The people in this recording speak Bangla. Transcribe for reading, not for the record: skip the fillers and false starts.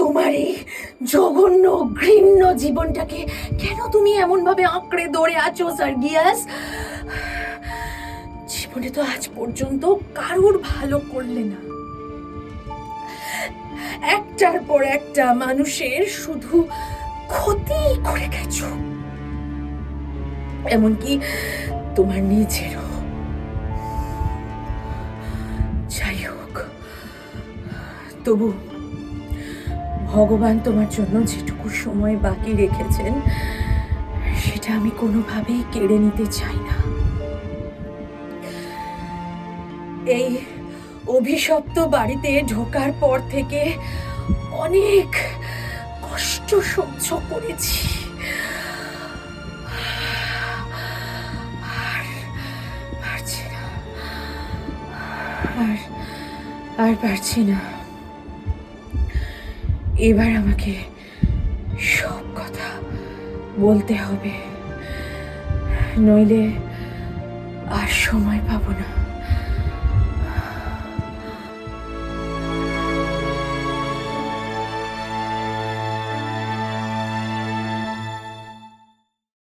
তোমার এই জঘন্য ঘৃণ্য জীবনটাকে কেন তুমি এমন ভাবে আঁকড়ে ধরে আছো সার্গিয়াস? জীবনে তো আজ পর্যন্ত কারোর ভালো করলে না, একটার পর একটা মানুষের শুধু ক্ষতি করে গেছো, এমনকি তোমার নিজেরও। যাই হোক, তবু ভগবান তোমার জন্য যেটুকু সময় বাকি রেখেছেন সেটা আমি কোনোভাবেই কেড়ে নিতে চাই না। এই অভিশপ্ত বাড়িতে ঢোকার পর থেকে অনেক কষ্ট সহ্য করেছি, আর পারছি না, আর পারছি না। এবার আমাকে সব কথা বলতে হবে, নইলে আর সময় পাবো না।